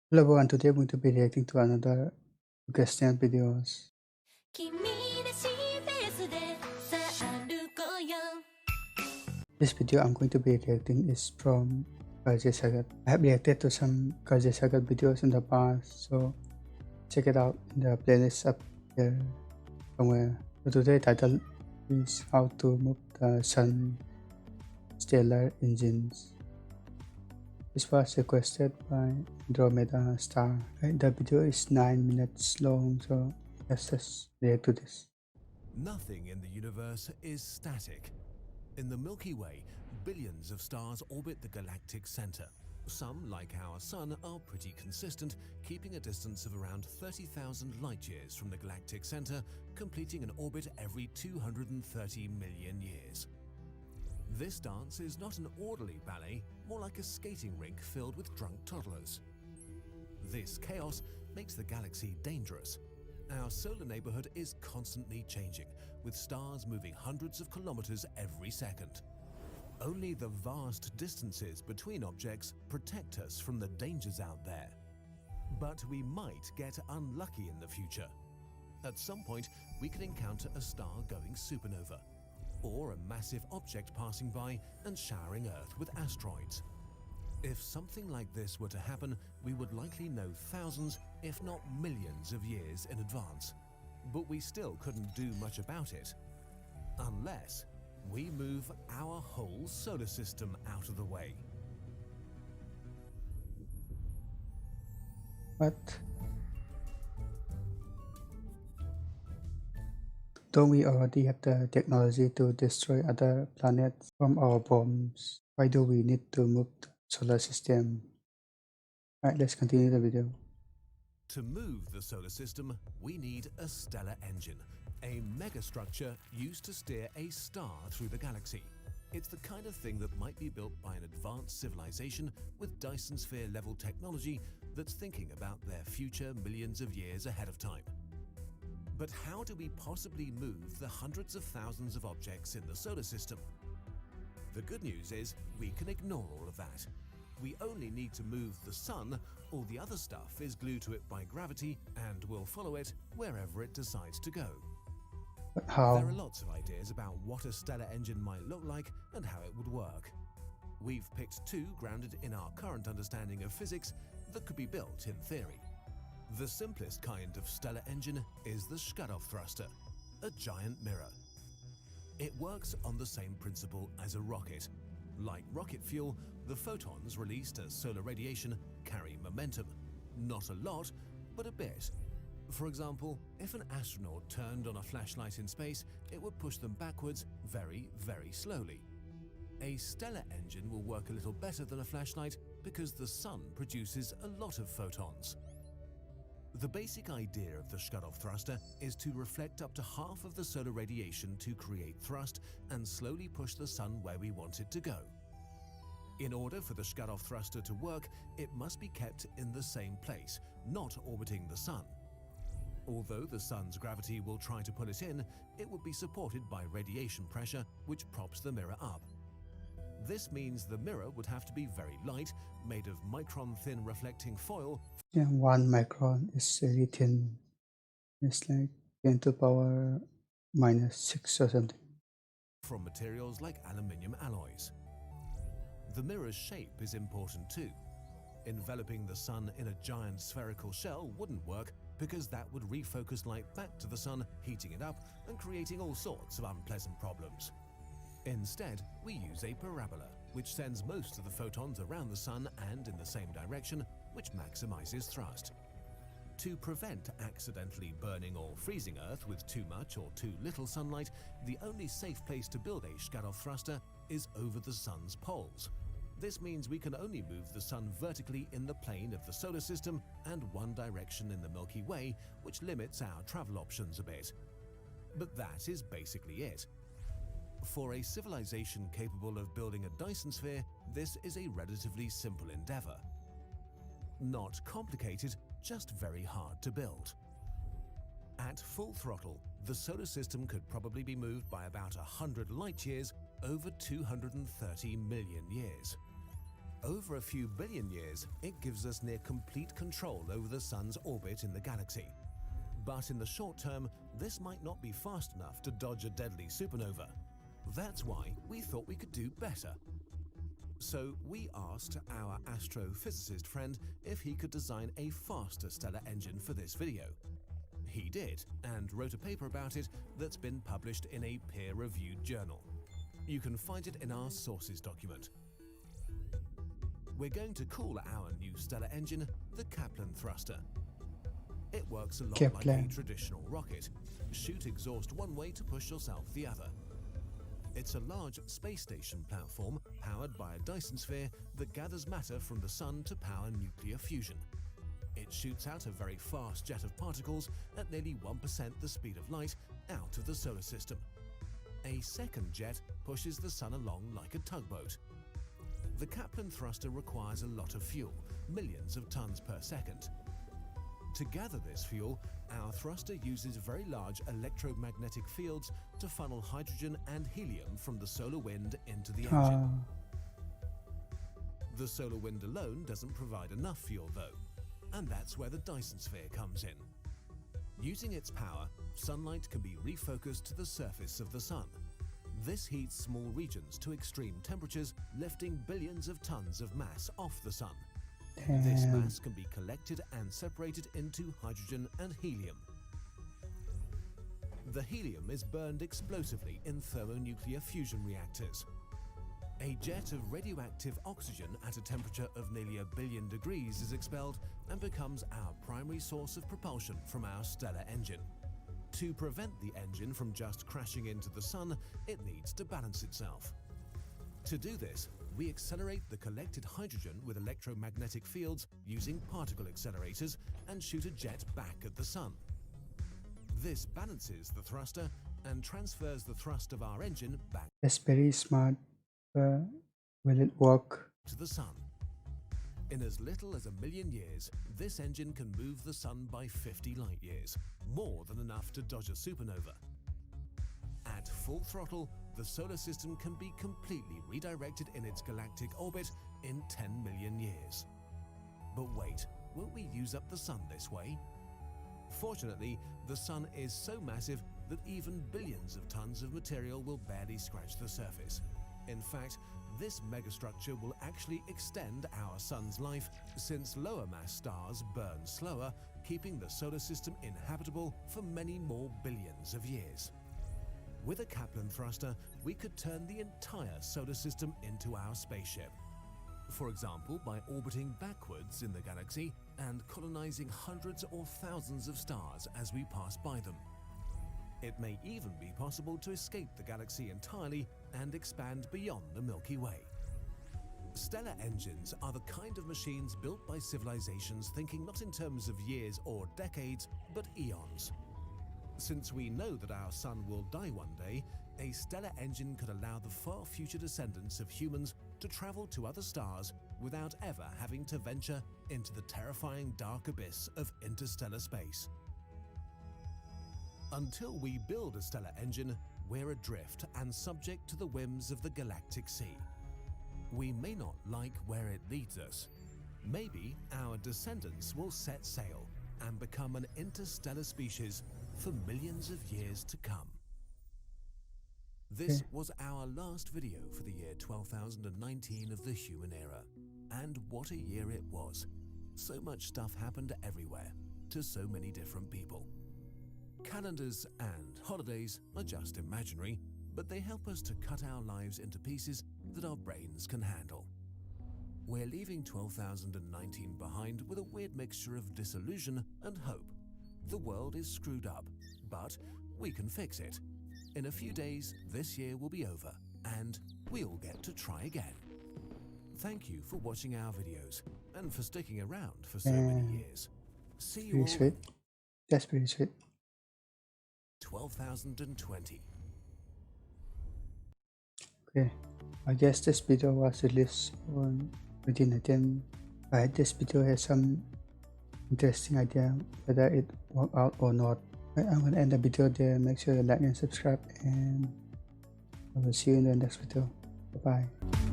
Hello everyone, today I'm going to be reacting to another question videos. 君らしいペースでさあ歩こうよ This video I'm going to be reacting is from Kurzgesagt. I have reacted to some Kurzgesagt videos in the past, so check it out in the playlist up here somewhere. So today title is how to move the sun stellar engines. This was requested by Andromeda Star. Right, the video is 9 minutes long, so let's just react to this. Nothing in the universe is static. In the Milky Way, billions of stars orbit the galactic center. Some, like our Sun, are pretty consistent, keeping a distance of around 30,000 light-years from the galactic center, completing an orbit every 230 million years. This dance is not an orderly ballet, more like a skating rink filled with drunk toddlers. This chaos makes the galaxy dangerous. Our solar neighborhood is constantly changing, with stars moving hundreds of kilometers every second. Only the vast distances between objects protect us from the dangers out there. But we might get unlucky in the future. At some point, we could encounter a star going supernova, or a massive object passing by and showering Earth with asteroids. If something like this were to happen, we would likely know thousands, if not millions of years in advance. But we still couldn't do much about it. Unless we move our whole solar system out of the way. What? Don't we already have the technology to destroy other planets from our bombs? Why do we need to move the solar system? Alright, let's continue the video. To move the solar system, we need a stellar engine, a megastructure used to steer a star through the galaxy. It's the kind of thing that might be built by an advanced civilization with Dyson sphere-level technology that's thinking about their future millions of years ahead of time. But how do we possibly move the hundreds of thousands of objects in the solar system? The good news is we can ignore all of that. We only need to move the sun. All the other stuff is glued to it by gravity and will follow it wherever it decides to go. But how? There are lots of ideas about what a stellar engine might look like and how it would work. We've picked two grounded in our current understanding of physics that could be built in theory. The simplest kind of stellar engine is the Shkadov thruster, a giant mirror. It works on the same principle as a rocket. Like rocket fuel, the photons released as solar radiation carry momentum. Not a lot, but a bit. For example, if an astronaut turned on a flashlight in space, it would push them backwards very, very slowly. A stellar engine will work a little better than a flashlight because the sun produces a lot of photons. The basic idea of the Shkadov thruster is to reflect up to half of the solar radiation to create thrust and slowly push the sun where we want it to go. In order for the Shkadov thruster to work, it must be kept in the same place, not orbiting the sun. Although the sun's gravity will try to pull it in, it will be supported by radiation pressure, which props the mirror up. This means the mirror would have to be very light, made of micron-thin reflecting foil. Yeah, 1 micron is really thin. It's like 10 to power minus 6 or something. From materials like aluminium alloys. The mirror's shape is important too. Enveloping the sun in a giant spherical shell wouldn't work because that would refocus light back to the sun, heating it up and creating all sorts of unpleasant problems. Instead, we use a parabola, which sends most of the photons around the sun and in the same direction, which maximizes thrust. To prevent accidentally burning or freezing Earth with too much or too little sunlight, the only safe place to build a Shkadov thruster is over the sun's poles. This means we can only move the sun vertically in the plane of the solar system and one direction in the Milky Way, which limits our travel options a bit. But that is basically it. For a civilization capable of building a Dyson sphere, this is a relatively simple endeavor. Not complicated, just very hard to build. At full throttle, the solar system could probably be moved by about 100 light-years over 230 million years. Over a few billion years, it gives us near complete control over the sun's orbit in the galaxy. But in the short term, this might not be fast enough to dodge a deadly supernova. That's why we thought we could do better. So we asked our astrophysicist friend if he could design a faster stellar engine for this video. He did, and wrote a paper about it that's been published in a peer-reviewed journal. You can find it in our sources document. We're going to call our new stellar engine the Kaplan thruster. It works a lot like a traditional rocket. Shoot exhaust one way to push yourself the other. It's a large space station platform powered by a Dyson sphere that gathers matter from the sun to power nuclear fusion. It shoots out a very fast jet of particles at nearly 1% the speed of light out of the solar system. A second jet pushes the sun along like a tugboat. The Kaplan thruster requires a lot of fuel, millions of tons per second. To gather this fuel, our thruster uses very large electromagnetic fields to funnel hydrogen and helium from the solar wind into the engine. The solar wind alone doesn't provide enough fuel though, and that's where the Dyson sphere comes in. Using its power, sunlight can be refocused to the surface of the sun. This heats small regions to extreme temperatures, lifting billions of tons of mass off the sun. This mass can be collected and separated into hydrogen and helium. The helium is burned explosively in thermonuclear fusion reactors. A jet of radioactive oxygen at a temperature of nearly 1 billion degrees is expelled and becomes our primary source of propulsion from our stellar engine. To prevent the engine from just crashing into the sun, it needs to balance itself. To do this, we accelerate the collected hydrogen with electromagnetic fields using particle accelerators and shoot a jet back at the sun. This balances the thruster and transfers the thrust of our engine back. That's very smart. Will it work? To the sun. In as little as 1 million years, this engine can move the sun by 50 light years, more than enough to dodge a supernova. At full throttle, the solar system can be completely redirected in its galactic orbit in 10 million years. But wait, won't we use up the sun this way? Fortunately, the sun is so massive that even billions of tons of material will barely scratch the surface. In fact, this megastructure will actually extend our sun's life, since lower mass stars burn slower, keeping the solar system inhabitable for many more billions of years. With a Kaplan thruster, we could turn the entire solar system into our spaceship. For example, by orbiting backwards in the galaxy and colonizing hundreds or thousands of stars as we pass by them. It may even be possible to escape the galaxy entirely and expand beyond the Milky Way. Stellar engines are the kind of machines built by civilizations thinking not in terms of years or decades, but eons. Since we know that our sun will die one day, a stellar engine could allow the far future descendants of humans to travel to other stars without ever having to venture into the terrifying dark abyss of interstellar space. Until we build a stellar engine, we're adrift and subject to the whims of the galactic sea. We may not like where it leads us. Maybe our descendants will set sail and become an interstellar species for millions of years to come. This was our last video for the year 12,019 of the human era. And what a year it was. So much stuff happened everywhere, to so many different people. Calendars and holidays are just imaginary, but they help us to cut our lives into pieces that our brains can handle. We're leaving 12,019 behind with a weird mixture of disillusion and hope. The world is screwed up, but we can fix it. In a few days, this year will be over, and we'll get to try again. Thank you for watching our videos, and for sticking around for so many years. See you all. Pretty sweet. That's pretty sweet. 12,020. Okay, I guess this video was released on 2019. I hope this video has some interesting idea whether it worked out or not. I'm gonna end the video there. Make sure to like and subscribe, and I will see you in the next video. Bye bye.